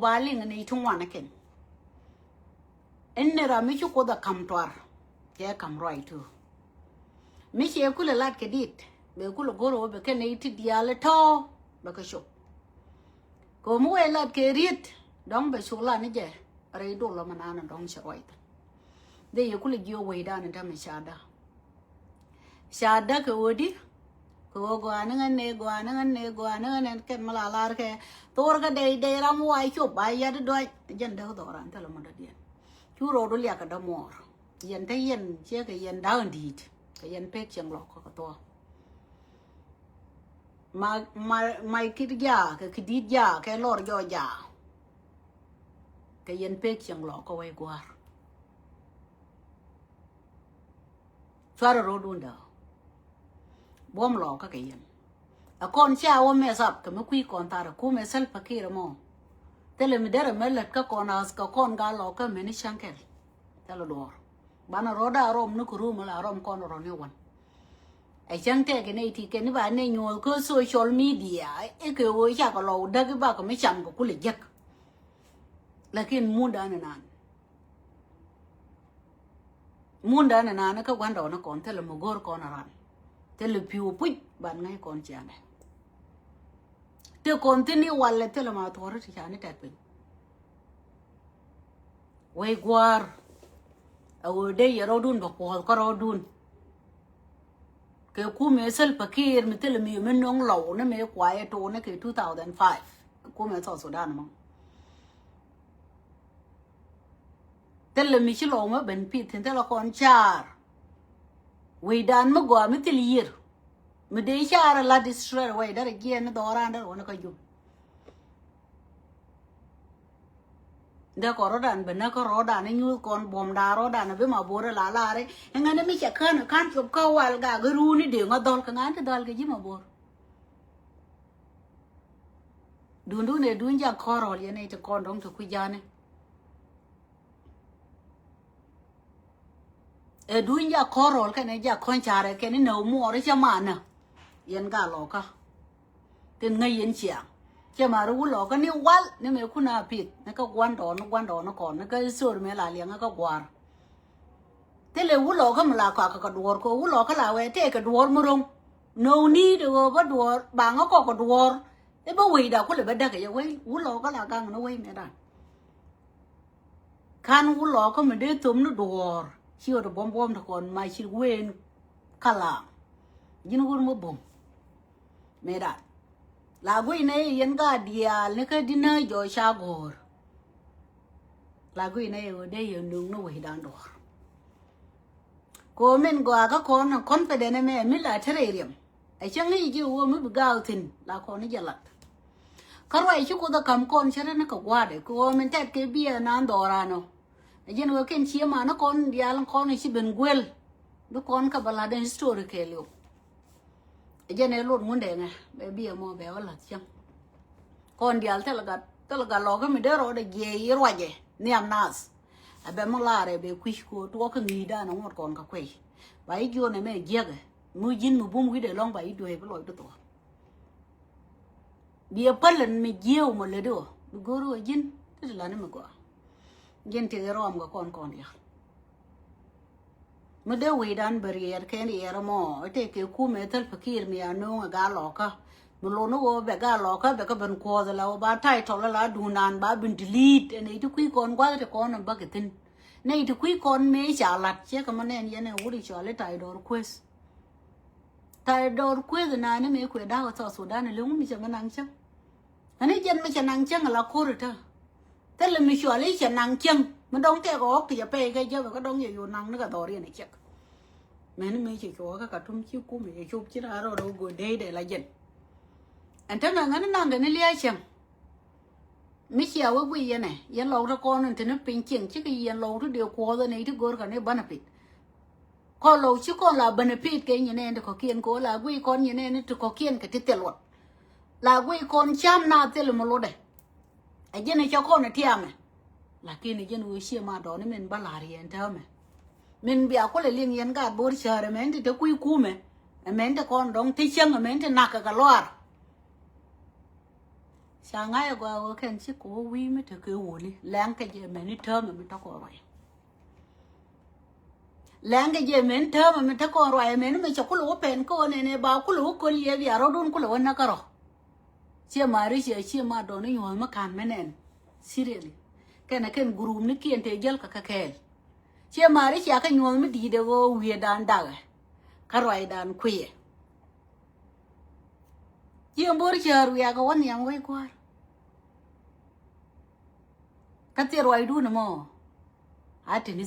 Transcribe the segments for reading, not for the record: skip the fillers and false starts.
baling ni tungwana ken ennera mi chuko da kamtwar ke kam right to mi che kula lat ke dit be kula goro be ken iti diale to be ka shop ko mu e lat ke rit dong be shula ni je re do lo manana dong shroit de ye kula gio we da na ta me shada ke wodi ko gwanan ne ken malalar ke tor ga de ram wai chop bai ya do jen da do ran ta lo ma da dien chu ro do lia ka da mor yen te yen che ke yen da ndit ke yen pek chang lo ko to mai kit ja ke kidit ja ke lor jo ja ke yen pek chang lo ko wai gwar chara ro dun da bom lo ka ke yen a kon cha wo me sap ke me kui kon tar ku me sel pakira mo tele mi dere melet ka kon as ka kon ga lo ka me ni shankel tele dor bana roda rom nu ku rum la rom kon ro ne won ai chang te ke nei ti ke ni ba ne nyol ko social media e ke wo cha ko lo da ke ba ko me cham ko ku le jek lakin munda na na ka wan do na kon tele mo gor kon ran tele piu puj ban ngai kon chane te continue wala tele ma to ri chane tat pin we gwar awo de yero dun ba ko ro dun ke ku me sel pakir mi tele mi men nong lo na me kwa e to na ke 2005 ku me so Sudan mo tele mi chi lo ma ben pi tin tele kon char we dan mo go mi tele yir mi de char la distress we dar ge na do ran dar wona ko jum da ko rodan ben na ko rodan ni nyu kon bom da rodan be ma bore la re ngane mi cha kan chop ka wal ga gru ni de ngadol ka ngante dal ge ji ma bor dundu ne dunja korol ye ne te kon dong to ku jane e dunja korol ka ne ja kon chare ke ni no mo re chamana yen ga lo ka tin ngai yen chia che ma ru lo ka ni wal ni me kuna pit na ka gwan do no kon na ka sur me la liang ka gwar te le wu lo ka mla ka dwor ko wu lo ka la we te ka dwor mu rum no ni de go ba dwor ba nga ko dwor e ba we da ko le ba da ka ye we wu lo ka la ka no we me da kan wu lo ka me de tum no dwor chi o bom to kon mai chi wen kala jin gur mo bom me da la gui ne yen ga dia ne ka dina jo sha gor la gui ne o de yen nu no we dan do ko men go ga ko na confident me mi la tererium ai chang ni ji wo mi ga tin la ko ni jala karwai chi ko da kam kon chere na ka wa de ko men tet ke bia nan do ra no jen wo ken chi ma na kon dia lan kon chi ben gwel do kon ka bala den story ke lo jen e lot mun de nga be bia mo be wala chang kon dial tel ga lo ga mi de ro de ge yi roje ni am nas abe mo la re be kwish ko to ka ngi da na ngot kon ka kwe ba i jo ne me ge ga mu jin mu bum wi de long ba i do e lo do to bia palen mi jeu mo le do goro jin te la ne me go jen te rom ga kon ya me de we dan barier ken era mo te ke ku me tel fakir mi anu ga lo ka mo lo no go be ga lo ka be ka ben ko da la ba tai to la du nan ba bin delete ne tu ku kon gwa te kon ba ke tin ne tu ku kon me cha lat che ka manen ye ne wuri cho le tai dor quest na ne me ku da ga so da ne lu mi cha nang cha ani jen me cha nang cha la ko ru ta te le mi cho le cha nang changมันดองแต่ก็ออกที่จะไปก็เยอะก็ดองอยู่นั่งนึกว่าตอเรียนไอ้เจ๊กแม่นี่ไม่ใช่ชัวร์ก็กระทุ่มคิ้วกู้ไม่ใช่ชุบชิ้นอะไรเรากูได้เดี๋ยวละเย็นอันทั้งนั้นนั่งเดี๋ยวนี้เลี้ยงเชียงไม่เชื่อว่าวิ่งเนี่ยยันเราตะกอนนั่นถึงนั้นเป็นเชียงชิคกี้ยันเราทุกเดียวกลัวตัวนี้ทุกคนกันเนี่ยบ้านปิดก็เราชิคก้อนละบ้านปิดแกยังเนี่ยแต่ขอเขียนก็ละวิ่งก้อนยังเนี่ยนี่ตัวขอเขียนกับที่เตลอดละวิ่งก้อนช้ำหน้าเตลมาโลดเลยไอ้เจ้าเนี่ยเจ้าก้อนเนี่ยเที่ยมเนี่ยlakini jen wo shi ma do ni men balari en ta me men bia ko le lin yen ga bor share men te ku ku me men te kon dong ti chang men te nak ka lor chả ngay qua khen chiếc cổ vi mới thử cái ủ đi láng cái gì mà nó thơm mà mình tao có rồi láng cái gì mình thơm mà mình tao có rồi mình mới chọc cái lúa bền cô này bao cái lúa cô liệt vậy rồi đun cái lúa nó cái rồi chia mà đi chia mà đồ nó nhồi mà càn mấy nền seriously cái này cái group nó kiên thế gel cả cái chia mà đi chia cái nhồi mới đi đâu về đàn đào cái rồi đàn khuya chia bữa chia rồi cái vấn yang quay qua cái tiền rồi đun mà à thì nín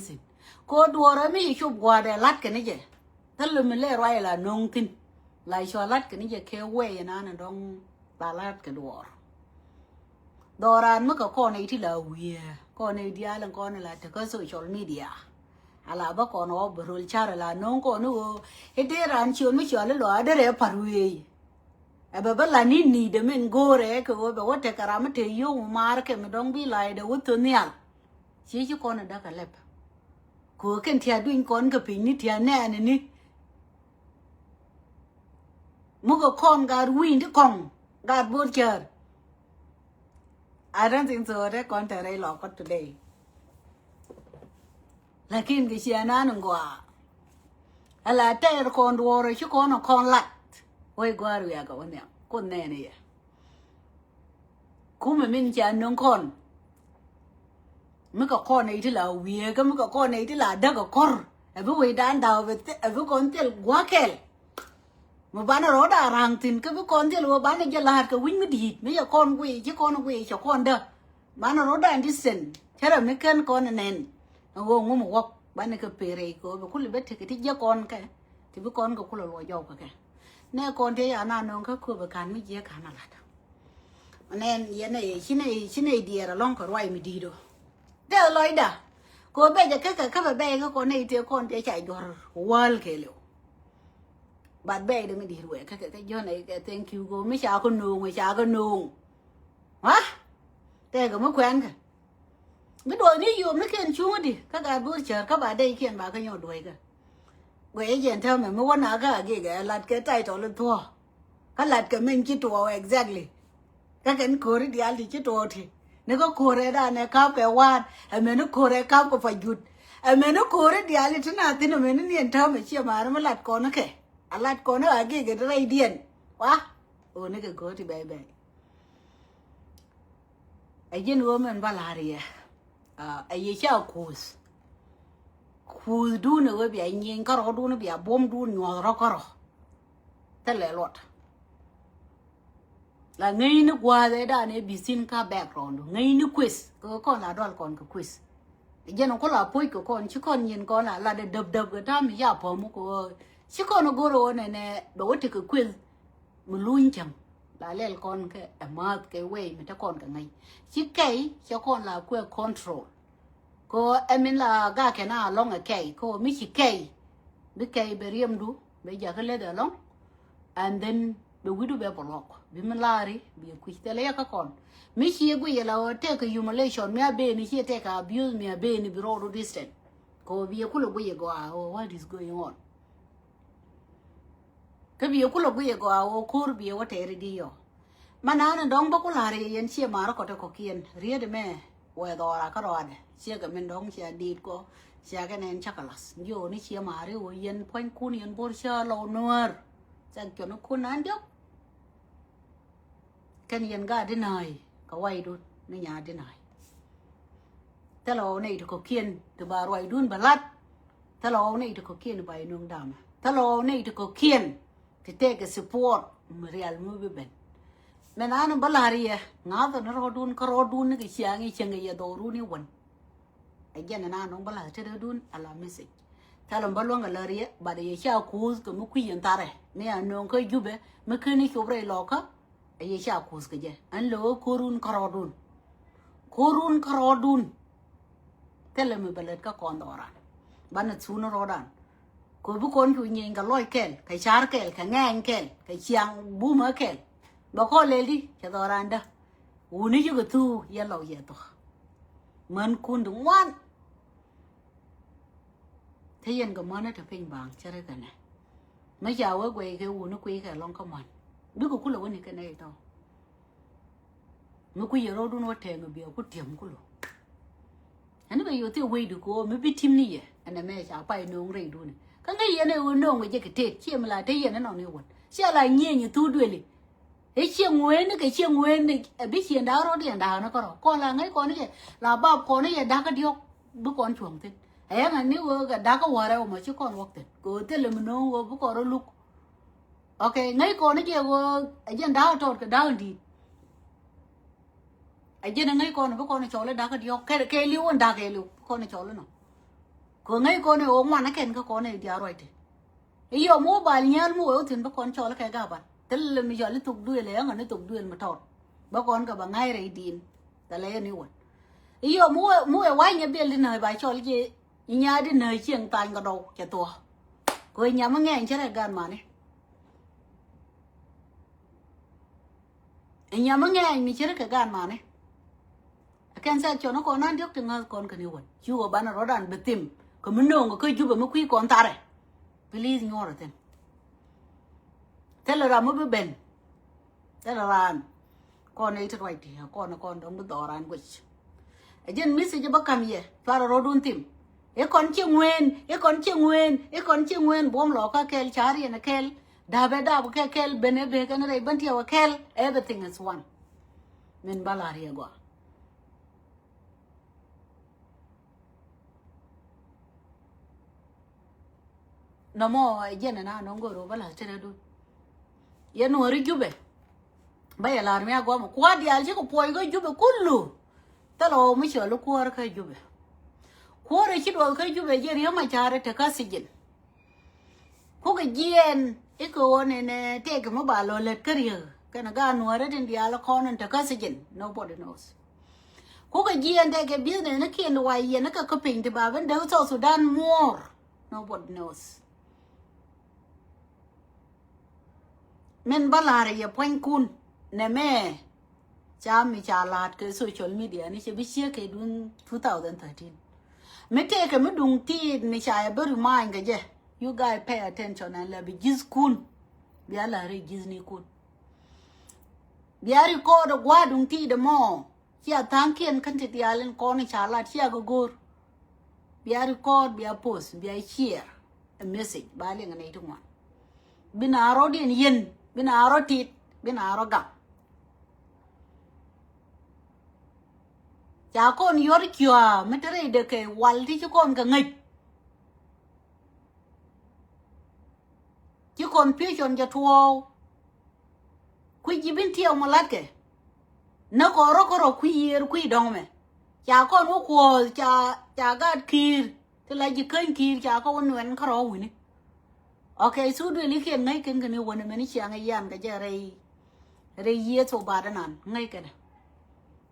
cô đùa rồi mấy chụp qua để lát cái này chứ thế là mình lấy rồi là nông tin lại cho lát cái này chứ kéo quay nó đông ta lát cái đùa ran mất cái con này thì là quỷ con này dia là con này là từ cái social media ala ba con nó bự rồi chả là nông con nó cái đấy ran chiều mấy chiều lấy lúa để phải quỷ à bà là nín để mình gore cái bà vợ cái cara mà thấy yêu mà cái mình đông bị lại để vợ tuân nhau chỉ cho con đó cái lẹp cô cái thìa đuôi con cái pin ní thìa nè ní một cái con gà ruin cái con gà bột chở I don't think so đấy con thấy lọ con today lakin cái chuyện nào nó qua là tay con đuôi rồi chứ con lặt ôi qua rồi à con nè con nè này cú mình chả nông con mấy cái con này thì là weird cái mấy cái con này thì là đắc cái con ở với đàn đào với con thì quá kẹt mà bán nó rõ đã ràng tin cái với con thì là bán nó là hạt cái win mới đi mấy cái con quỳ chứ con quỳ cho con đó bán nó rõ đã đi xin thế là mấy con này nó gồm một góc bán nó cái pere của với con biết thì cái thích con cái thì với con của con là loài dầu cái nè con thấy anh ăn nó cứ với can mấy dễ can là nên cái này chỉ này đi là long cái loài mới đi đâu thế là loài đó cô bây giờ cái bé cái con này thì con sẽ chạy door wall cái liệu bạn bé đừng đi đuổi cái do này cái thank you cô mấy cháu con nuông hả thế cái mới quen cái mấy đuổi ní dùng nó khen chú đi các bạn bữa chờ các bạn đây khen bà cái nhau đuổi cái quay chuyện theo mình mới quan nào cái lật cái tay trò lên thua cái lật cái mình chỉ trò exactly cái cô đi ăn thì chỉ trò thì nếu có cô ra đó này cao cái quan mình nó cô ra cao có phải giật mình nó cô đi ăn thì nào thì mình nó nhìn theo mình chia mà nó lật con nó kệ lật con nó ở cái ray điện quá nó cái cô thì bé ấy dân nuôi mình bao là gì ấy cháu khu đu nữa bị anh nhìn cái đu nó bị bom đu nhỏ rồi cái thế là lọt là ngay nước qua đấy đã này bị xin cả background ngay nước quiz con là đó con cái quiz giờ nó có là phôi của con chứ con nhìn con là để đập cái đó mình giả phô một cô chứ con nó go rồi này đối thì cái quiz mình luôn chẳng là lên con cái mà cái way mình cho con cái ngày chứ cái cho con là que control cô em là ga cái nào long ở cái cô mới chỉ cái beri em du bây giờ cái leader long and then be widu be block be malari be kuitele ya ka kon mi chi gu ye la take humiliation me abe ni chi take abuse me abe ni biro distant ko bi ku lo gu ye go what is going on ka bi ku lo gu ye go kur bi wa tere di yo manana dong ba ku la re yen chi ma ko te ko kien rie de me we do ra ka ro de chi ga men dong chi di ko chi ga nen chakalas yo ni chi ma re o yen point kun yen bor cha lo nuer chẳng cho nó khôn ăn được cái nhân gà đến này có quay đun nó nhà đến này thế là này thì có kiên từ bà quay đun bà lát thế là này thì có kiên bà nương đàm thế là này thì có kiên thì take cái support mà real mới bị bệnh mình ăn nó bà là gì ngáo tao nó ro đun cái chiang cái đồ ru như quần ấy giờ nó nó bà là chơi đun là message thế là bà luôn cái lời bà để cho cô cái mức quý hiện tại nè anh cái giúp ấy mà khi này chụp lại lọ cả ấy cho cô cái gì anh lo korun karodun thế là mình bật cái con đó ra bạn nó xuống nó rồi đàn cô bố con chú nhìn cái lôi kẹl cái char kẹl cái ngang kẹl cái chiang bù mỡ kẹl bà con lấy đi cho đó ra đó uni chứ cái thu ya lâu ya to mình cũng đúng ngoan thế yên cái món nó thật phình bằng cho cái này mấy cháu ở quê cái nó quê cái long không mặn đứa cũng là cái này đâu me ku yero dun wote no bi ku tiam ku lo ani be yo te we du ko me bi tim ni ye ana me cha pa no ngre du ne ka ngai ye ne wo no nge ke te chi me la te ye ne no ne won sia la nye ni tu dwe le e chi ngwe ne ke chi ngwe ne bi chi da ro de da no ko la ngai ko ne la ba ko ne ye da ka dio bu kon chuông te e nga ni wo ga da ka wa ra mo chi kon wok te ko te le no wo bu ko ro lu okay ngai ko ne je wo a jen da to ka da di a jen ngai ko ne bu ko ne cho le da ka dio ke li won da ke lu ko ne cho le no ko ngai ko ne o ma na ken ko ne dia ro te iyo mo ba nyal mo o tin bu kon cho le ka ga ba tel mi jo le tuk du le nga ne tuk du ma tot ba kon ka ba ngai re din ta le ni won iyo mu e wa nya bel na ba cho le nya di na chieng tan ga do cha to ko nya ma nge che gan ma ne nya ma nge mi che ka gan ma ne kan sa cho nó ko nan dok tin kon ka ni won ju go ba na ro dan betim ko mun no ko ju ba mu kui kon tare please ngor ten tel ra mo be ben tel ran kon ai to right ya kon dong do ran ko jen message ba kam ye fara ro dun tim e kon chi ngwen bom lo ka kel chari na kel da be da ke kel bene be kan re ban ti wa kel everything is one men balari go no mo jen na no go ro bala tere du ye Nueri jube ba ya lar me go mo kwa di alje ko poi go jube kullu talo mi cho lu ko ka jube ko re chi do ka jube je ri ma chare te ka sijin ko ga jen e ko ne te ga mo ba lo let ka ri ka na ga Nueri din dia la ko ne te ka sijin nobody knows ko ga jen te ga bi ne ke no wa ye na ka ko pin te ba ben da so Sudan more nobody knows men balare ye point kun Neme cha mi cha lat ke social media ni che bi che ke dun 2013 me te ke me dung ti mi cha be remind ga je you guys pay attention and let be giz kun bi ala re giz ni kun bi ari ko do gwa dung ti de mo chia tang kien kan ti alen ko ni cha lat chia go gor bi ari ko bi a post bi a share a message ba le ngane tu ma binaro din yen binaro tit binaro gam cha con yor kyo metere de ke wal ti con ka ngai chi confusion ja tuo ku ji bin tiao malat ke na ko ro ku yer ku dong me cha con wo ko cha ga kir te la ji kan kir cha ko won wen ka ro wi ni okay su du li khen ngai ken kan won me ni cha ngai yan ga ja re ye to ba da nan ngai ke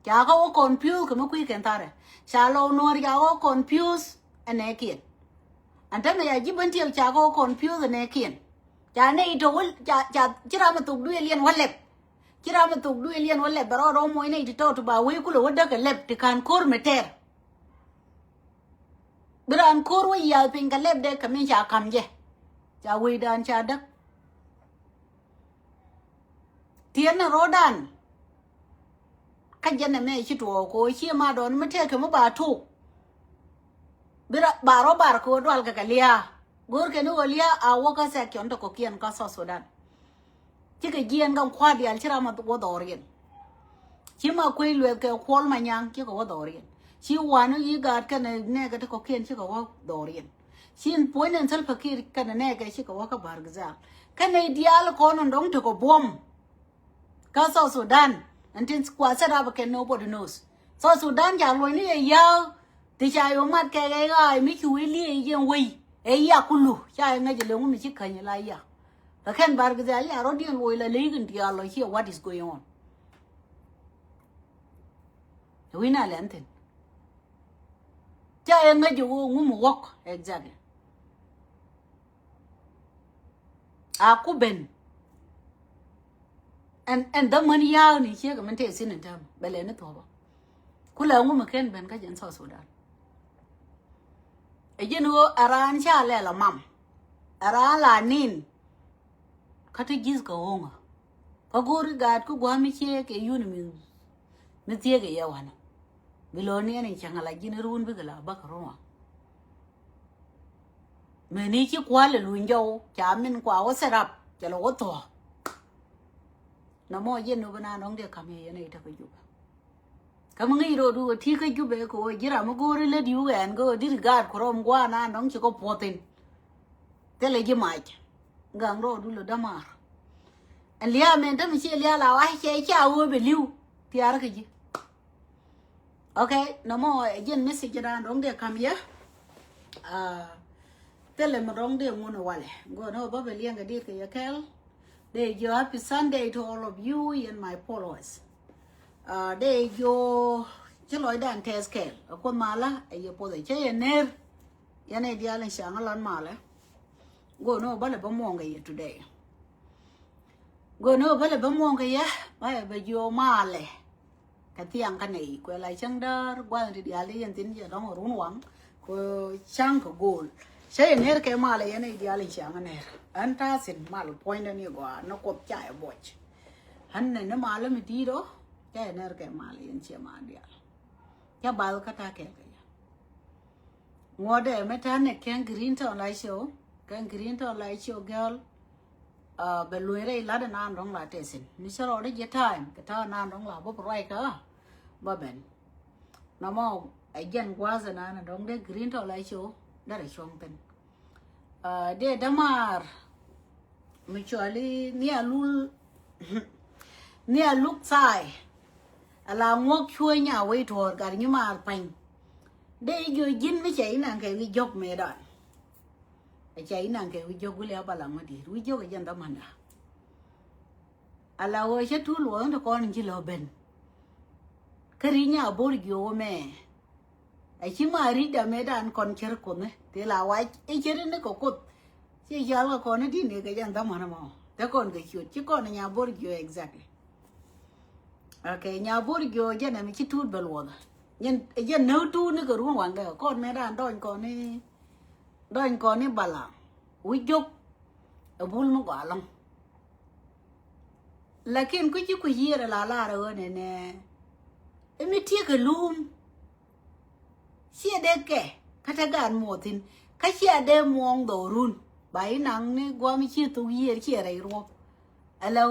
cha ko confuse ko mo ku ken tare cha lo Nueri ya ko confuse ane kien anta me ya ji ban tiao cha ko confuse ane kien cha nei to cha chira ma tu du lien wallet chira ma tu du lien wallet baro ro mo nei to ba we ku lo da ka lep ti kan kor meter bran kor we ya pin ka lep de ka mi cha kam je cha we dan cha dak tien na rodan ka jenne me chi to ko chi ma don me te ke mo ba tu bira baro bar ko dwal ka lia gor ke no lia a wo ka sa kyon to ko kien ka so Sudan chi ke gien gam kwa dial chira ma to dorien chi ma ko lwe ke kwol ma nyang chi ko dorien chi wanu yi gat ka ne ga to ko kien chi ko dorien sin poinen sal fakir ka ne ga chi ko ka bar gza ka ne dial ko non dong to ko bom ka so Sudan until kwa sara ba ke nobody knows so Sudan ja lo ni ya ti cha yo mat ke ga mi chu li yen wi e ya kulu cha nga je le mu chi kan la ya ka kan bar ga ya ro di lo la le gin dia lo here what is going on we na le anten cha nga ju ngu mu wok exactly a ku ben and the money ya ni che ga man te sin ta bele ne to ba kula ngu ma ken ben ka jen so Sudan e jenu aran cha le la mam ara la nin ka te giz ka onga ka gori gat ku gwa mi che ke yun mi mới tiếc cái yêu anh vì lo này này chẳng là gì nó run với cái là bác rồi mình đi chứ quá là lùi dâu chả mình quá có xe đạp chả là có to nó mua gì nó bên nào nó để cầm cái này thật cái giúp kamu ngi ro du thi ka jube ko jira mo go re di wen go disregard krom gwa na nong chi ko potin tele ji mai gang ro du lo damar alia men da mi chi alia la wa che cha wo be liu tiar ka ji okay no mo jen message da nong de kam ya tele mo nong de ngono wale go no ba be lianga di ka ya kel de yo happy Sunday to all of you and my followers để yo chứ lối đàn test kẹt ở con má lá ấy yo bây giờ chơi nè ya này đi ăn sáng ăn má lá go no ba là bấm mong cái today go no ba là bấm mong cái ya ba bây giờ má lệ cái tiếng cái này quay lại chẳng đó qua thì đi ăn liền tin giờ đó run quăng ko chang ko goal chơi nè cái má lệ ya này đi ăn sáng nè anh ta xin má lo point này qua nó cột chạy bội hắn này nó má là mình đi đó cái này cái mà liền chia mà đi cái bao cái ta cái ngồi đây mấy tháng này cái green thọ lại show cái green thọ lại show girl bên lùi đây là đàn anh đóng lại thế xin nếu sau đó đấy time cái thằng anh đóng lại bốc right cả ba bên nó mau ấy dân qua giờ này đóng đấy green thọ lại show đó là show tên để damar mình cho đi nia lúc sai là ngốc chui nhà quay thua cả nhưng mà phanh đây rồi dính với chạy nàng cái dốc mẹ đạn chạy nàng cái dốc với leo bà làm gì rồi dốc cái dân tâm hành là ơi chết thú lúa cho con chỉ lo bên cái gì nhà bố đi mẹ ấy chứ mà đi đã mẹ đạn con chơi con đấy thế là vậy ấy chơi nó có cốt chứ giờ là con nó đi này cái dân tâm hành mà thế con cái chuyện chứ con nhà bố đi exactly okay nhà bố đi vô giờ này mình chỉ thút bờ luôn nhân giờ nấu tu nó cứ ruộng hoàng cái con mẹ đàn đòi con này bà làm uy chúc ở buôn nó quả lắm là cái chứ cái gì là rồi nè em mới tiếc cái lùm xia đê kẻ cái thằng gan mua tin cái xia đê muông đồ run bảy nắng này qua mới chia tu gì chia này rồi là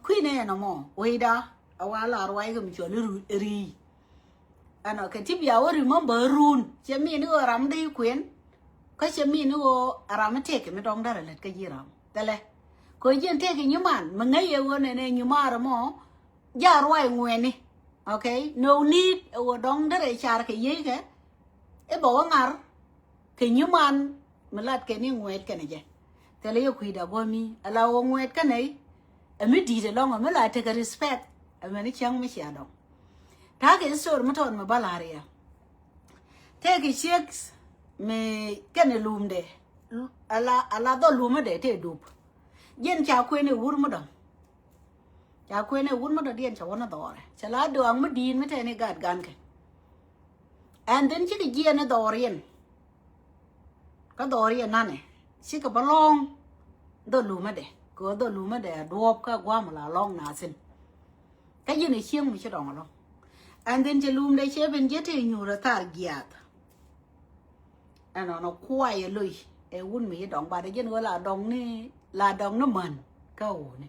quý này nó mò uy đó awala arwai ga micho ri ano ke tibia wo remember run chemi ni ram dei kwen ka chemi ni wo ram te ke me dong dara let ka jiram tele ko jen te ke nyuman mangai wo ne nyumara mo ja arwai ngweni okay no need wo dong dara char ke ye ke e bo ngar ke nyuman melat ke ni ngwet ke ne je tele yo kuida gomi ala wo ngwet ka nei e mi di de long me la te ka respect mình chẳng mấy chuyện đâu, thà cái số mà thôi mà bao la rồi, thế cái chiếc mình cái này lùm đấy, ala đó lùm đấy thế đục, dân chào quên này uống mất đâu, điên chào nó đỏ đấy, chả là đường mất điên mới thế này gạt gan cái, and then chỉ cái gì nó đỏ riêng, cái đỏ riêng này, chỉ cái balong, đó lùm đấy, cái đó lùm đấy, đuốc cái qua mà là long nà xin. Cái gì này chiang mình sẽ đong rồi, and then chỉ lùm đây sẽ bên dưới thì nhiều là tar giat, anh nó quay lùi, uốn mình đong bà đây chứ nữa là đong nó mần, câu này,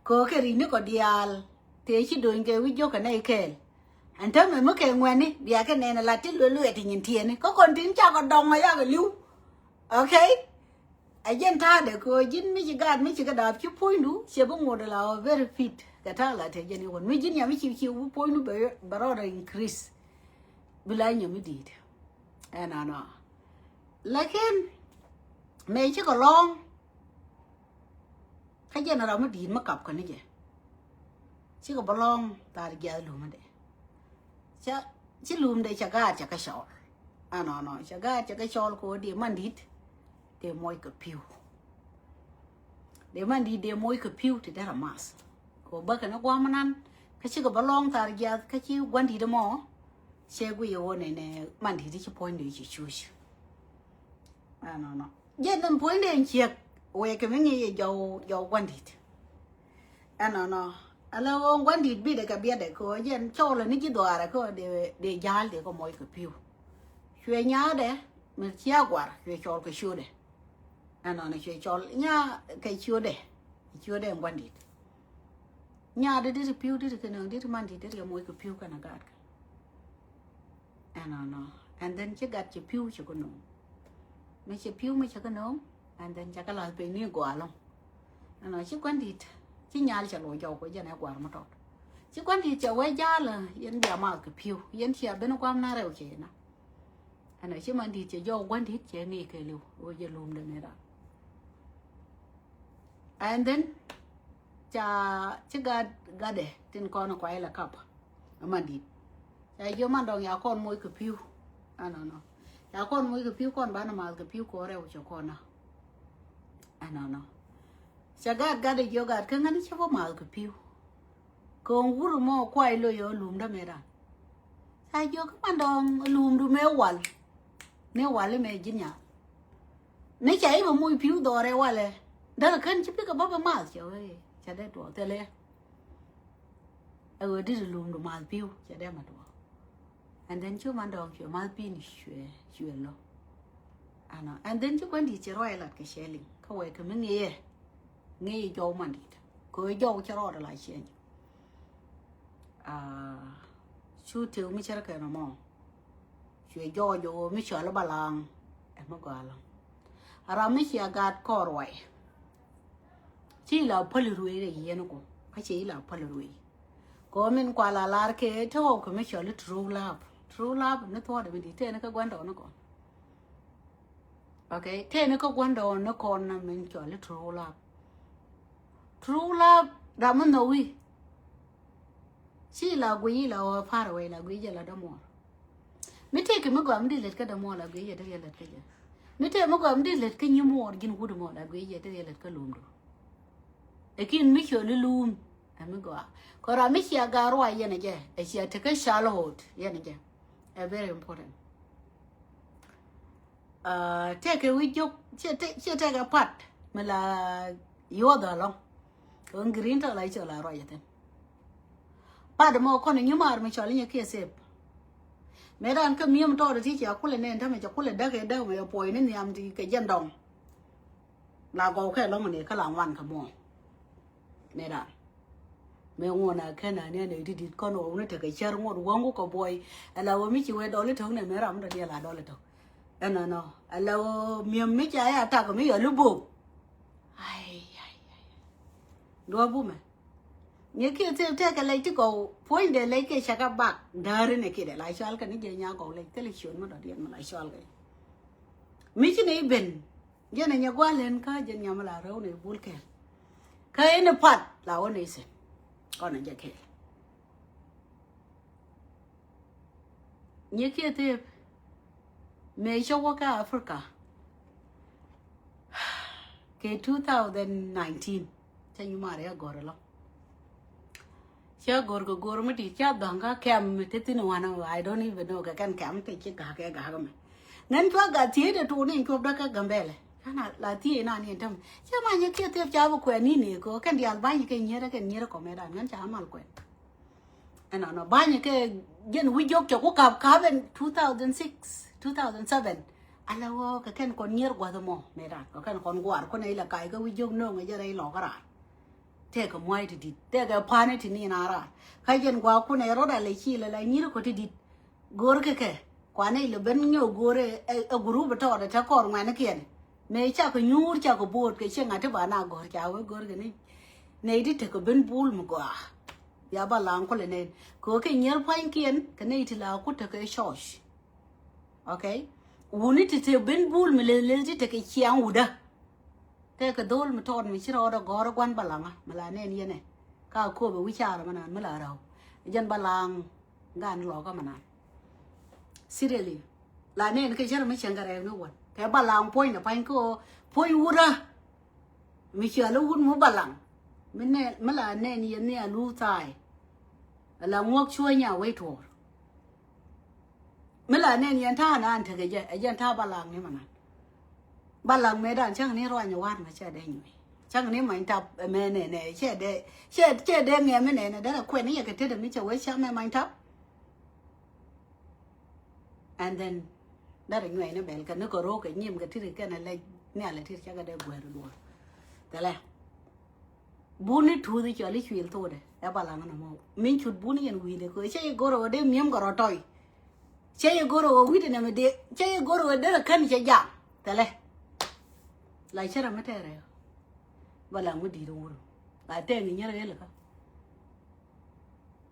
có cái gì nữa có dial, thế chỉ đôi cái video cái này kể, anh thấy mình mới kể ngoan đi, bia cái này là chết lưỡi thì nhìn thiệt này, có con tiếng cha còn đong hay cái lưu, okay, anh dân tha để coi dính mấy chỉ cái đạp chút phôi nữa, sẽ bông ngồi là very fit. Cái thằng là thế này còn mấy chín nhà mấy chiều bôi nó bị bắt đầu increase, bị lại nhiều mới đi đấy, nó, like mấy chứ có long, cái gì nó mới đi mà cặp cái này chứ có bao long ta đi ra lùm đấy, chứ lùm đấy chắc cái sọt, nó chắc cái sọt của để mình đi, để môi cái piu, để mình đi để môi cái piu thì đó là mask. Cô bác nó qua mà ăn, cái chiếc cái balong ta ra cái chiếc quan đi đó mò, xe quỳ ở này mình thì chỉ point để chỉ chui, nó, giờ nên point để chiếc, quay cái mấy người giàu quan đi, nó, alo ông quan đi bị để cái biết để cô dân cho là những cái đồ là cô để giá để có mọi cái phiếu chuyện nhá đấy mình chia quả chuyện cho cái chiêu đấy anh nói chuyện cho nhá cái chiêu đấy ông quan đi nhá để phiếu để cái nào để mang đi để cái mọi cái phiếu cái nào cả anh nói and then chỉ gạt chỉ phiếu cho con nó mấy chỉ phiếu mấy cho con nó and then chắc là phải nhiều quả luôn anh nói chỉ quan đi chỉ nhà chỉ lôi dầu của dân này quả mà tốt chỉ quan thì chờ quay ra là dân giả mà cái phiêu dân chia bên quan na đều chế na anh nói chứ mà thì chỉ do quan thì chế này cái liu ôi giờ lùm được này đó and then chỉ gà để trên con nó quay là cặp mà đi cái giờ mà đồng nhà con mỗi cái phiêu anh nói nhà con mỗi cái phiêu con bán mà cái phiêu có đều cho con nào anh nói gà để vô gà cái ngắn chứ có mà cái phiêu con guru mo quay lo yo lùm đó mẹ ra sai vô các bạn đồng lùm đồ mẹ wal nếu wal mẹ dính nhá nếu chạy mà mùi phiếu đồ rồi wal đó là khăn chứ biết cái bắp mà trời chả để đùa thế lẽ đi lùm đồ mà phiếu chả để mà đùa and then chú bạn đồng chuyện mà pin chuyện lo and then chú quan đi chơi rồi là cái xe linh không phải cái mình nghe vô mà đi cứ vô cho rồi lại xe chú thiếu mi chơi cái nào mà chuyện do mi chơi là balang em mới gọi là ra mi chơi gạt cỏ rồi chỉ là phơi ruồi đấy gì nó cũng phải chỉ là phơi ruồi có mình qua là cái thâu của mi chơi là true love nó thôi để mình đi thế nó cái quan đó nó còn ok thế nó có quan đó nó còn là mình chơi là true love ra mình nói chỉ là quý là far away là quý giờ là đâm mồi, mấy thế cái mức gọi đi lết cái đâm mồi là quý giờ đây là lết cái gì, mấy thế mức gọi đi lết cái nhiều mồi, cái nhiều mồi là quý giờ đây là lết cái lùm rồi, cái mấy chỗ này lùm, em mới gọi, còn ra mấy chỗ gà roi vậy này chứ, cái chỗ thì cái shallow vậy này chứ, very important, thế cái quý chúc, thế cái pat, mà là yoda long, còn green thôi lại chỗ là roi vậy. Pada mo kono nyumar me chali nya kesep medan ka miyam to da ti ya kula ne ndame ja kula daga da me poi ne nyam di ke jandong la go ke lo ne ka lang wan ka mo medan me ngona ke na ne ne di kono ne te ke cher ngod wangu ko boy ala wo mi chi we do le thong ne me ram da dia la do le to no ala wo miyam mi cha ya ta ko mi yo lu bu ai do bu me nhớ kia theo cái lấy chứ cổ phối để lấy cái sạc bạc đờ này kia để lại xoal cái này giờ nhà cổ lấy cái lịch chuyển mà đòi điện mà lại xoal cái mấy cái này bền giờ này nhà qua lên cái giờ nhà mà là rau này buồn cái nó phật là ôn này xem con này giờ kia nhớ kia thì mấy cho qua cả Africa cái 2019 cho nhưng mà đấy gọi là cha gor mati cha danga kem te no wana I don't even know ka kan kam te chi ga ga me nan twa ga ti de to ni ko da ka gambele kana la ti na ni tam cha ma nya ke te cha bu ko ni ko kan di al ba ni ke nyera ko me da nan cha mal ko ana no ba ni ke gen wi jok cho ko ka ben 2006 2007 ala wo ka kan kon nyer gwa do mo me da ko kan kon gwar ko nei la kai ga wi jok no ngai dai lo ka ra thế cái ngoài thì đi thế cái pan thì ni na ra khai dân qua khu này rồi lại chi lại như có thì đi gor cái qua này là bên nhau gor ở group bắt đầu đã có ngoài nó kia mấy cha cái nhur cha cái bột cái chuyện ngài thế bà nào gor cha với gor cái này đi thế cái bên bul mà qua ya ba lang có lên này có cái nhớ phải kiên cái này thì là có cái short ok uni thì thế bên bul mà lên thì cái chiang udah thế cái đôi mà thon mình chỉ rồi đó gõ quan balang à mà là nên như này cao cô với cha là mà nàn mới là đâu dân balang gan lò có mà nàn seriously là nên cái chuyện mình chẳng cái này nữa quên cái balang point là phải cô point ura mình chưa là ura mua balang mình nên mới là nên như này lu tai là ngọc chui nhà quay thổ mới là nên như tha nàn thì cái gì dân tha balang này mà nàn ba lần mấy đàn chắc này rồi nhiều ăn mà chơi đây nhỉ chắc này mình tập mẹ này che để nghe mẹ này đó là quen này cái thế được mình cho với sao mẹ mình tập and then đó là người nó bèn cái nó có rô cái nhím cái thứ cái này là nè là thứ chắc cái đấy quẹt rồi thế là bún đi thu đi cho lấy chuyện thôi đấy em bảo là nó mau mình chút bún đi ăn quỳ đấy coi chơi goro ở đây miếng goro toy chơi goro ở quỳ này mà đi chơi goro ở đây là khăn chơi giang thế là lại chơi làm thế này bảo là muốn đi đâu rồi lại tên người nhớ đấy là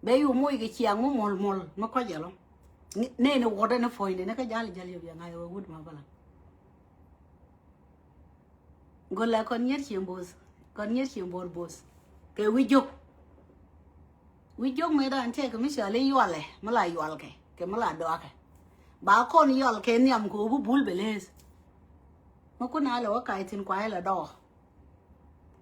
bây giờ mua cái chiang mua mol mol nó có gì lắm nên nó water nó phơi này nó cái giá là giá liệu như ngay ở wood mà bảo là gọi là con nhớ chuyện boss cái quý dục mấy đàn chơi cái mấy sợi lấy yual này mà lại yual cái mà lại đọa cái bà con yual cái niệm của bố bul bể mà con nào là cái tin quái là đỏ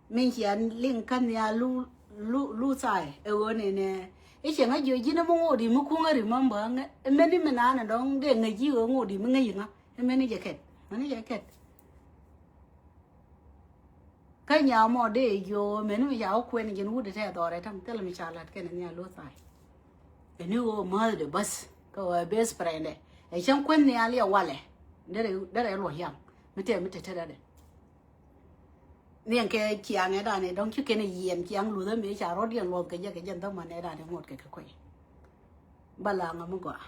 mình chỉ ăn liên căn nhà lu sai ở này nè ấy chẳng ai chơi gì nó mua đi mua khung rồi mà bữa nghe em đi mình ăn là đong để người gì ở ngồi đi mình nghe gì ngá em đi jacket cái nhà mà để vô mình bây giờ quên cái nó để theo đó đấy thằng tức là mình trả lại cái này nhà lu sai cái nó mà để bus cái best friend đấy ấy chẳng quên nhà liền wale để lo hiang mình thế đấy nên cái chiang ấy đó này đóng chứ cái này yiền chiang lùi tới mấy chả rót điện luôn cái dân tộc mình ấy đó một cái quậy bà là ngắm một quả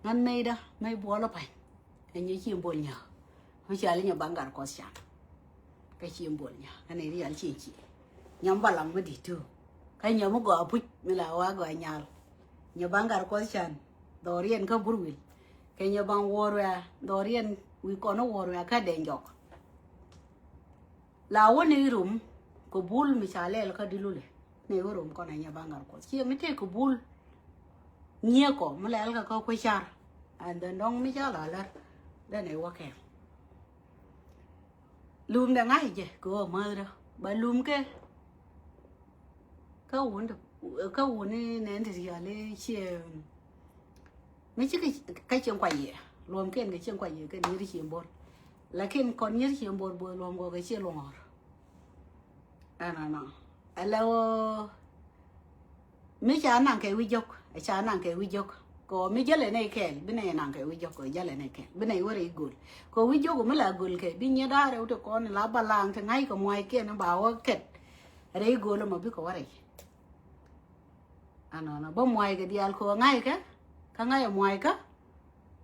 ngăn này đó mấy bố nó phải cái như chim bồn nhở bây giờ lấy nhà bán gà có sẵn cái chim bồn nhở cái này đi ăn chị nhóm bà làm cái gì chưa cái nhóm một quả bút mới là hoa gọi nhà bán gà có sẵn đồ riêng có bùi cái nhà bán warrior đồ riêng we có nó warrior cái đèn giọt là one room ko bul misale el ka dilule ne room ko na nya bangar ko chi mi te ko bul nye ko mala el ka ko char and then dong mi cha la da ne wa ke lum da ngai je ko ma da ba lum ke ka won ne ndi ya le chi mi chi cái chuyện quậy gì lum ke cái chuyện quậy gì cái ni ri chi bor lakin kon nyir chi bor lum go cái chi longor no alo mi cha nang ke wijok cha nang ke wijok ko mi jale nei kel bine nang ke wijok ko jale nei kel bine wori gul ko wijok ko mala gul ke bi nya da re to ko la balang te ngai ko moi ke na bawo ket re gul ma bi ko wari no bo moi ke dial ko ngai ka ngai moi ka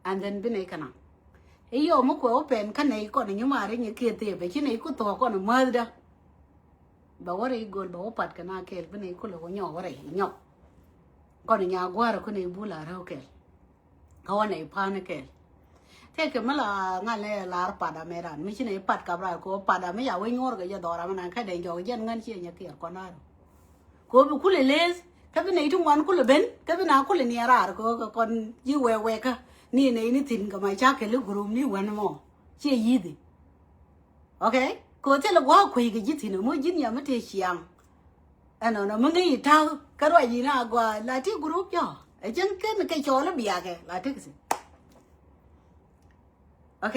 and then bine kana iyo mo ko open ka nei ko ni ma re ni ke te be chi nei ko to ko no ma da bà vợ ấy gọi bà bắt cái nào kêu bên này có là có nhỏ vợ ấy nhỏ còn nhà qua rồi con này bù là rau kêu cái này pan kêu thế cái mà là ngay này là pada meran mấy cái này bắt cặp ra có pada mấy giờ quên ngor cái giờ đó mà nàng khai đánh cho cái dân ngân chia nhà kia con nào có bị cú lê cái bên này trung quan cú lê bên cái bên nào cú lê nhà ra có con như quẹt cả ni này ni thìn cái máy chắc cái lúc gồm ni quên mà chia gì đi ok cô thế là quá quỳ cái gì thì nó mới dính nhà mới thế xiang anh nó mới nghĩ thao cái loại gì nào qua là cái group cho ấy chẳng cái trò nó bịa cái là thế cái gì ok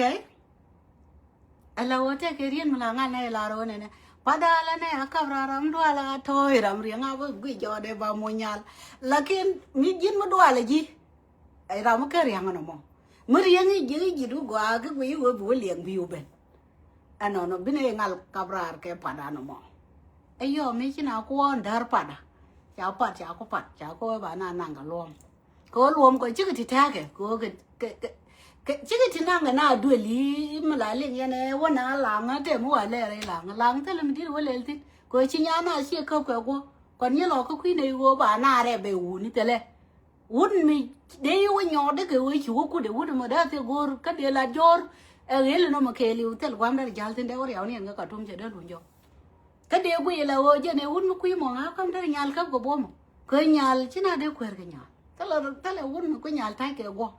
anh lâu thế cái riêng mà là ngay này là rồi này pada là này akabra ram dua là thôi ram riêng à với cái trò để vào mua nhà là cái mi dính mà dua là gì ấy ram cái riêng nó mà riêng gì đó qua cái quý của bố liền view bên ano no bine ngal kabrar ke pada no mo ayo me china ko ndar pada cha ko ba na nang ka lom ko chi ti ta ke ko ke chi ti nang na du li ma la le ne wa na la nga te mo wa le re la te le mi ti wa le ti ko chi nya na chi ko còn như lo ko kwi ne wo ba na re be wu ni te le wun mi de wo nyo de ke wo chu ko de wun ma da te gor ka de la jor ele no makeli utel kwamda jalten de ori awni nga katum je de lunjo kade bu ila wo je ne un ku mo nga kam de nyal ka go bomo ko nyal china de kwer ga nyal tala un ko nyal ta ke go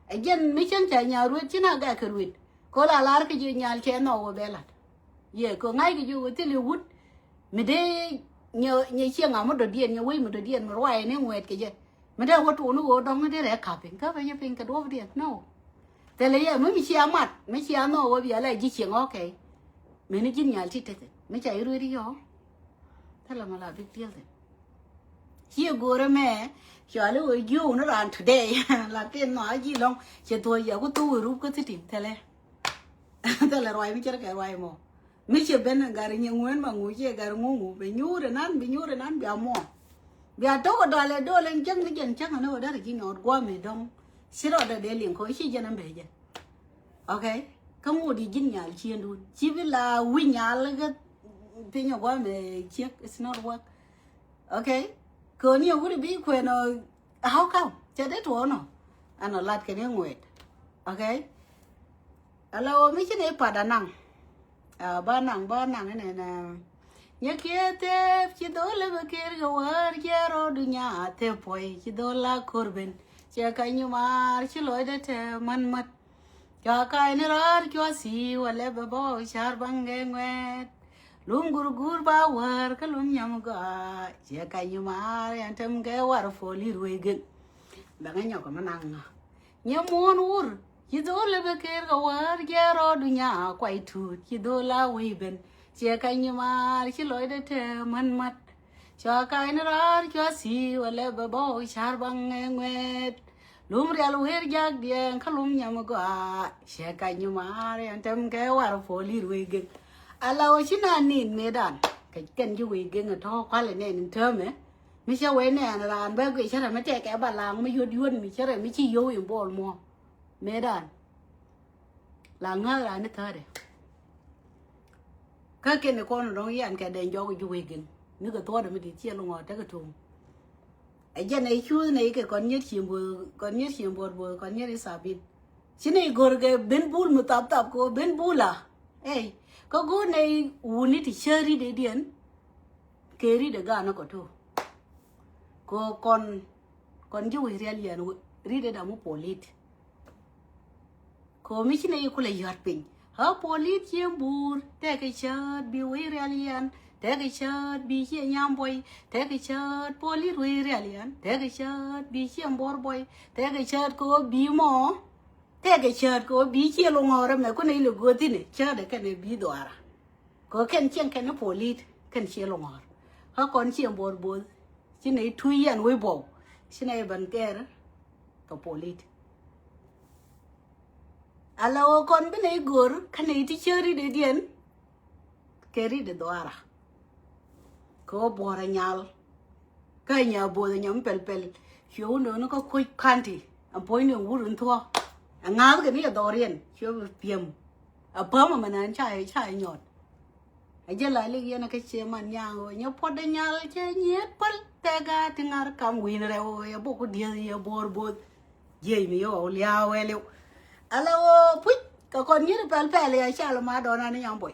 ejen mi chen cha nyal ru china ga ke ruit ko la lar ke je nyal che no wo belat ye ko ngai ke ju ti li wut mi de nyo che nga mo do dien nyo wi mo do dien mo wai ne ngwet ke je mi de wo tu no wo dong de re ka pin ka ba nya pin ka do dien no thế lấy mới mi chia mặt mới chia nó với bây giờ lại chỉ chuyện ok Many genial titted, which I really ho. Tell him a big deal then. Here go a man, you you around today, like in no long, she told you what to rook at it, tell her. Tell her why we get away more. Mr. Ben got in young women, we got a moo, be new and none, be new and none, be more. We are talking $1 and junk again, junk and over that again or guame dong. Sit out the daily and coach and beja. Okay, come on, the genial chill. She will win a thing of guame check, it's not work. Okay, Connie would be when how come? Tell that one, and a lot can wait. Okay, allow me to padanang. Banang, and you can't have you don't live a care go where you're dunya, te poi, you don't like Corbin. Check on you, mar, she loaded man mat. Your kind of art, you see, whatever boy, sharbang gang wet. Lungur ba work, a lum yamaga. Check on you, mar, and tem gay water for little wigan. Banganya comananga. You moon. You don't live a care go where you're dunya, quite too. You don't la weaving. Check on you, mar, she loaded man mat. Your kind of art, you see, whatever boy, sharbang gang wet. Lum real wear jag dear and calum yamaga. Check on you, mar, and tem gay water for little wigan. Allow she not need me done. Can you wigging at all, calling in term, eh? Mr. Wayne and around Bergy, shall I take a balang, me you and me, shall I meet you in Baltimore? Medan Langa and the third. Kirk in the corner on yan can then jog you wigging. Nigger thought of it, yellow or take a tomb. Again, a shoe naked connet him will connet him will connet is a bit. Chinny gorge ben bull mutap go ben bulla. Eh, go nay, who need to share it again. Carry the gun or two. Go con you really and read it a mopolit. Commissioner you could yarping. Her police boor, take a shirt, be way reallian, take a shirt, be here young boy, take a shirt, police way reallian, take a shirt, be here boy, take a shirt, go be more, take a shirt, go be here long or a meconic good in it, shirt can be doara. Go can a police, can she long her conscience board, she need 2 years and we bow. She never care, the police. Allow con ben a gur, can a teacher read it again? Carry the doara. Go bore a yal. Kanya board and young pelpel. You know, go quick canty, a pointing wooden tour. And now can be a Dorian, you will PM. A permanent and chai not. I just like a kitchen young when you put the yal, yet, but tag thing are come winner away a book of dear board both. Jamie, oh, yeah, well. Hello, put a conure pelpel, I shall madonna and a young boy.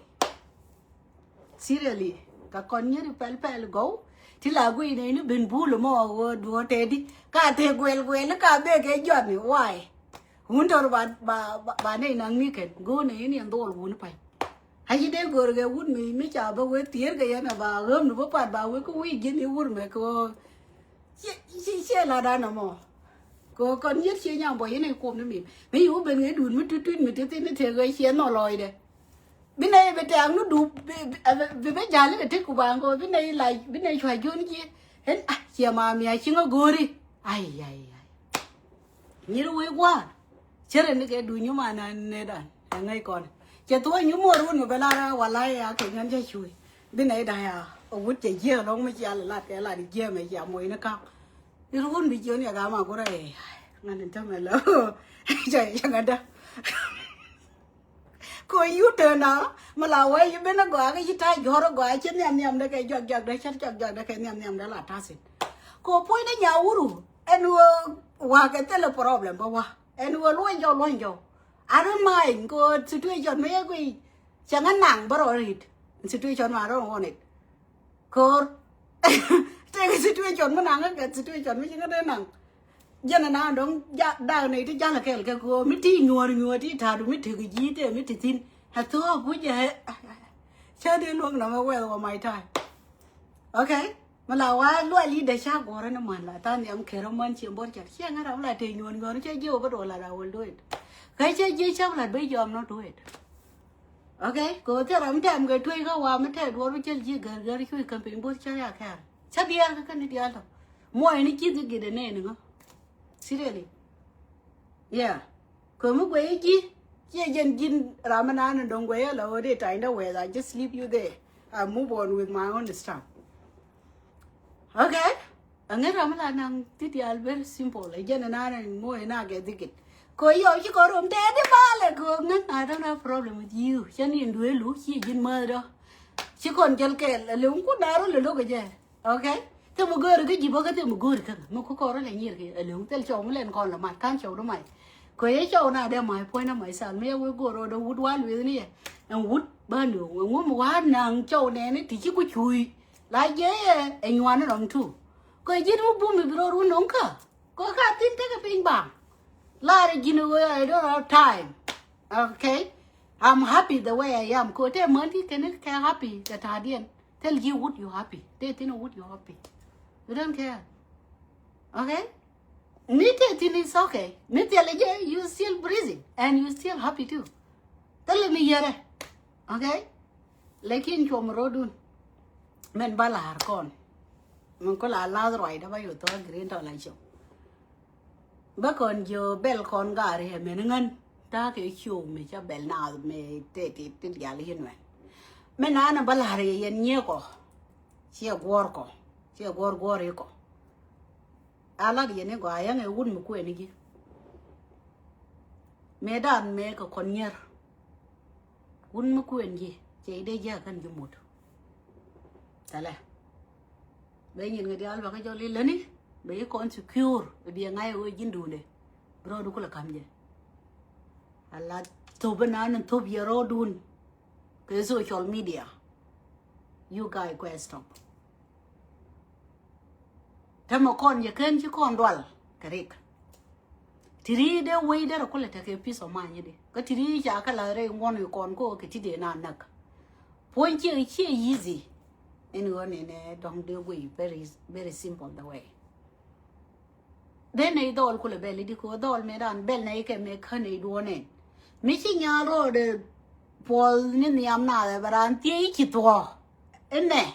Seriously, a conure pelpel go till I go in been bull more word what Eddie. Can't take well, can't beg a journey. Why? Wonder by name and naked, go in and door wound pipe. I did go to wood me, Mitch Abba with the Ergayan about room, the part by we give you wood make or she said, I don't know more. Go con nhất chia nhau bởi này cùng với mình. Mấy yếu bên ấy đùn mới tuyên mới tuyên nó thế gây chia nó lòi đấy. Bên này bên trang nó đủ về bên nhà nó thích của bạn rồi bên này xoay vô kia. Hết à chia mà mẹ chỉ có gối đi. Ai. Như nó quê quá. Chết rồi nó cái đùn như mà nè đàn ngay còn. Chết tôi như mua luôn rồi bên là quả lai cái ngân chơi chui. Bên này đây à. Ông vứt chạy chia nó mới chia là cái là đi chia mày chia mồi nó cao. Ini pun bikin ya gama aku rai, ngan itu melo, jangan ada. Kau turn na, melawai you bena gua ke kita joro gua aja nyam dah kayak jog dah kayak nyam dah lah tasin. Kau pun ini nyawuru, enu wah kita le problem bawa, enu luan jauh. I don't mind, kau situation me aku, jangan nang berorit, situation mana orang it. Kau cái situation mà nàng cái situation mới cái năng giờ là nàng đóng đào này thì giờ là cái cô mới thi nhua thì thà đúng mới thử cái gì thế mới thử tin hạt thua cũng vậy chơi đi luôn nào mà quay vào mày thôi ok mà là quá loại lý để sao của nó mà là ta niệm khéo mình chịu bớt chặt xe ngay đó là thì nhua nó chơi vô cái đồ là đầu đuôi cái chơi chơi sao là bây giờ nó đuôi Okay, go there. I'm telling you, go to our method. What we tell you, girl, you can be both Chaya car. Chabia can it yellow. More any kid to get a name. Seriously. Yeah. Come away, Jin Ramanan and don't wear lower it. I know where I just leave you there. I'll move on with my own stuff. Okay? And then Ramanan did the very simple. Again, and I and more and I get ticket. Go you go room there, I don't have a problem with you. Jenny and Will look here in murder. She can't get a little good narrow look again. Okay? The Mugur get you book at the Mugur, Mukor and year, a little tell Chomal and call my can't show my. Coyation, I dare my point of my son. May will go road the wood one with me and wood burn you. When woman one young Joe Nanny, did you put you like yeah, and you want it on too. Go you know, boom, bro, nunca. Go cut in, take a ping bang. Larry, you know, I don't have time. Okay? I'm happy the way I am. Go tell money, can it care happy that I didn't tell you what you're happy. They know what you're happy. You don't care. Okay? It's okay. You still breathing and you still happy too. Tell me here. Okay? Like in Chomrodun. Men bala harcon. Muncola lather right about you to green to like you. Back on your bell con gary, Meningan, dark a show, me a bell now, may take it to Gallian. Menana Balari and Yeko. She a worko. She a gorgorico. I like Yenego, I am a wooden quenigi. Medan make a conyer. Wouldn't McQuengi, J. De Jack and you mood. Tala. When you get the albaca jolly lenny. Be con secure be a guy who didn't do it. Bro, do cool come here. A lot to banana and top your road doon. Social media. You guy quest stop. Tamacon, you can't dwell. Correct. Three day way there, call it a piece of mind. Got to reach a color, one you can't go, get it in a neck. Point you easy. Anyone in a don't do way, very simple the way. Then a doll could a belly dico doll made on bell naked make honey do one. Missing your road, Paul Niniam nada, but I'm teach it war. And there.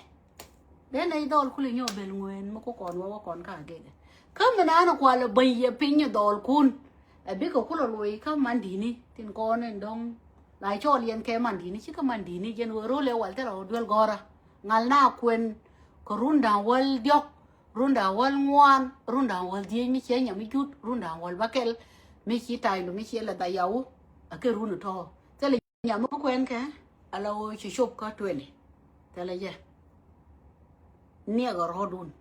Then a doll cooling your bell when Mokon walk on car gate. Come and I qual by your pin doll coon. A big cooler way come mandini, tin corn and dong. Like Charlie and came mandini, chicken mandini, and we roll a walter or dwell gora. Nalna quen, corunda well diok. Runda wal ngwan, runda wal die mi che nya mi jut, runda wal bakel, mi chi tai no mi che la ta yau, a ke runu to. Tele nya mo kwen ke, ala o chi shop ka 20. Tele je. Nia ga rodun.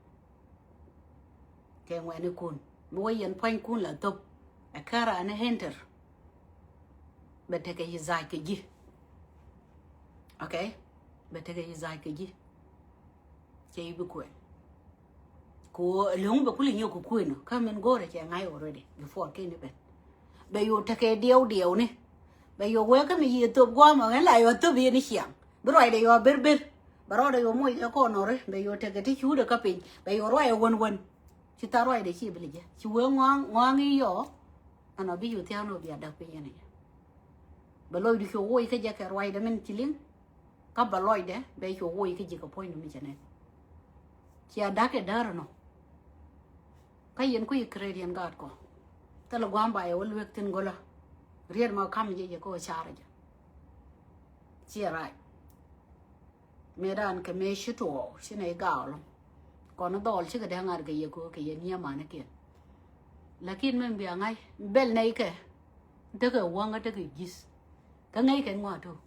Ke ngwen kun. Mo yen pon kun la top. A kara ane henter. Bete ke yizai ke ji. Okay? Bete ke yizai ke ji. Che ibu kwen. Ko long ba kuli nyoku kuino come and go che ngai already before kini bet be yo take dio ni be yo we ka mi yi to gwa ma la yo to bi ni xiang bro de yo ber baro de yo mo ya ko no re be yo take ti chu de ka pin be yo roi won chi ta roi de chi bi je chi we ngwang yi yo ana bi yo tiano bi ada pe ni be lo di ko wo ka ja ka roi de men chi lin ka ba loi de be yo wo ka ji ka point mi chane chi ada ke dar no kayen ko Ukrainian god ko tala gwamba e wol wektin gola rier ma kam je ko chara ja ci right medan ke me shito shine gaalo kono dol ci ga dangar ga ye ko ke ye niya mana ke lakin men bi ngai bel nei ke daga wanga daga gis ka ngai ke ngwa to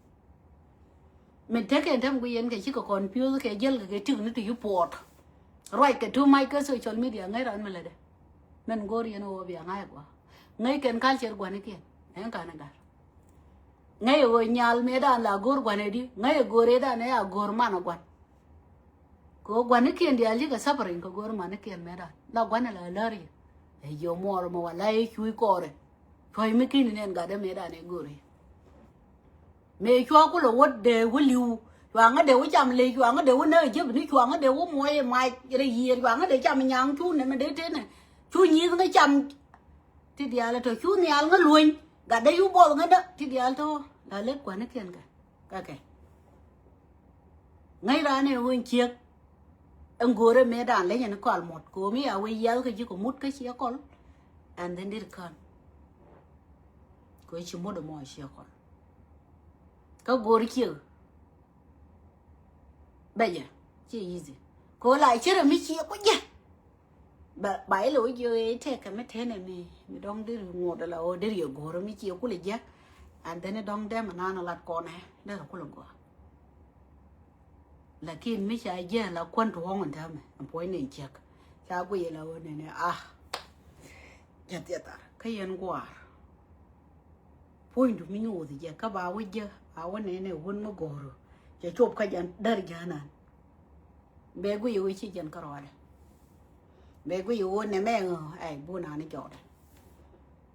men take ndam go yen ke ci ko confuse ke jel ke tu ni tu port right ke to my social media ngai ran mele de men gori no bi ngai kwa ngai ken culture gwa ne ke en kana gar ngai go nyal medan la gor gwa ne di ngai gore da ne ya gor mana gwa ko gwa ne ke ndi ali ka saprin ko gor mana ke medan la gwa ne la lari e yo mor mo wala e chui kore choi mi kin ne ga de medan ne gori me chwa ko lo wot de wuliu chwa nga de wo cham le chwa nga de wo ne je ni chwa nga de wo moy mai re yi chwa nga de cham nyang chu ne me de te ne chu nyi nga cham ti dia la to chu nyal nga luin ga de yu bol nga da ti dia to la let kwa ne ken ga okay ngay ra này nguyên chiếc ông gối rồi mẹ đàn lấy nhà nó còn một cố mi à quay giáo cái chứ có mút cái chia con and then did con cái chú mút được mọi chia con cái gối kia bây giờ chỉ gì cô lại chứ là mi chia quá nhỉ bảy lối chơi thế cái mấy thế này mi đông đi ngồi đó là ô đi rồi gối rồi mi chia cô lấy giá and then đông đem mà nó lạt con này đó là cô làm quoi lakini misha je la kwanto hongo ndame ampoine ncheka la kuye la wone ne jateta kayen gwar point mi nyodi je ka ba wuje a wone ne won mo goro je chop ka jan dar jana be gu yu chi jan karole be gu yu wone me ai bu na ni jode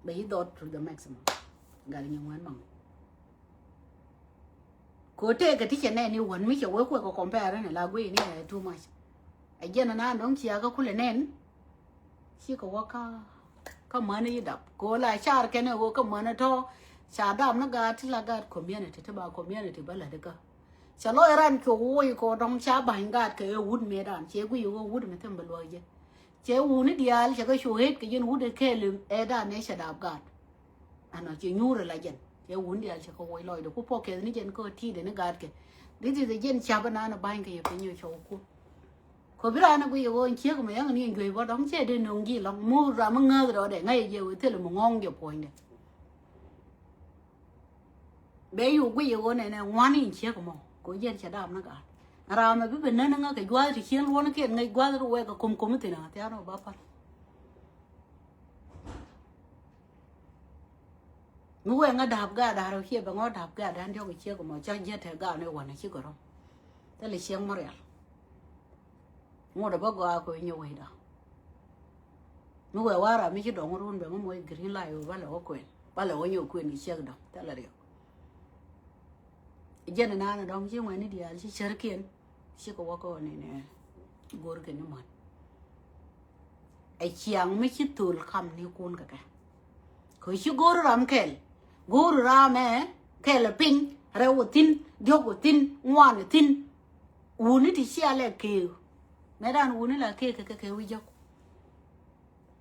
be dot to the maximum gal nywan mang cô thế cái thích này ni quấn mấy chỗ quấy có compare này là quấy này too much ấy giờ nó đóng chia cái khu nén chỉ có cái món này đập cô lại char cái này cô cái món này thôi char đập nó gạt thì là gạt community thì bảo community bảo là được cơ chả lôi ran cô cô đóng char bánh gạt cái wood mẹ đàn chế quấy wood mẹ thêm bự vậy chế wood này dial chế cái show hết cái dân wood cái lưng đàn này chả đập gạt anh nói chuyện nhu rồi là dân cái uốn đi ăn sẽ có quay lòi được, cô cái này dân có thi để nó gạt cái, đấy thì dân chả bên nào nó bay cái phải nhiều chỗ cô biết là nó bây giờ anh chia của mấy anh đi người vào đóng xe đi nông gì lắm mua ra mà ngơ rồi để ngay giờ thế là một ngon giờ point này, bây giờ này này ngoan đi chia của mò, cô dân sẽ đam nó gạt, ra mà biết bên nó ngơ cái qua thì chia luôn cái ngay qua rồi cái cùng thế nào, thế nó bảo phải mua nga đạp gà đạp rồi kia bằng ngõ đạp gà đan theo cái chiếc của mà cho giết thẻ gà này quần này chứ có đâu, thế là chiếc mà rẻ, mua được bao gà có nhiều vậy đó, mua qua ra mấy cái đồng luôn bằng mua green light và là có nhiều quyền cái chiếc đó, thế là được, giờ này nó đồng chứ ngoài này đi ăn chứ chơi kiên, chứ có qua này nè, gor cái nó mất, ai chiang mấy cái tool khăm nhiều con cả, cái chứ gor ram kel guru rame kele ping rewo tin diogo tin ngwane tin uni ti sia le ke medan uni la ke wi jok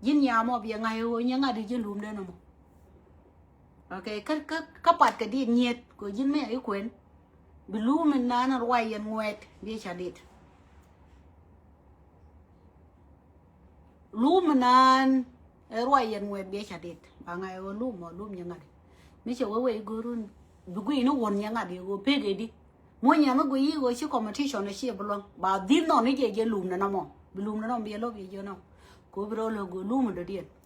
yin ya mo bi ngai wo nya ngadi jin lum de no mo okay ka pat ka di nyet ko yin me ai kwen bi lum na na rwai yan ngwet bi chadit lum nan rwai yan ngwet bi chadit ba ngai wo lum mo lum nya ngadi mấy chỗ quay guru bugui nó quần nhang à đi go pege đi mỗi nhà nó quay go chứ competition này xí bông bà din nó này cái lùm nó nằm mò lùm nó nằm bia lo bia nó cố bro lo go lùm nó đi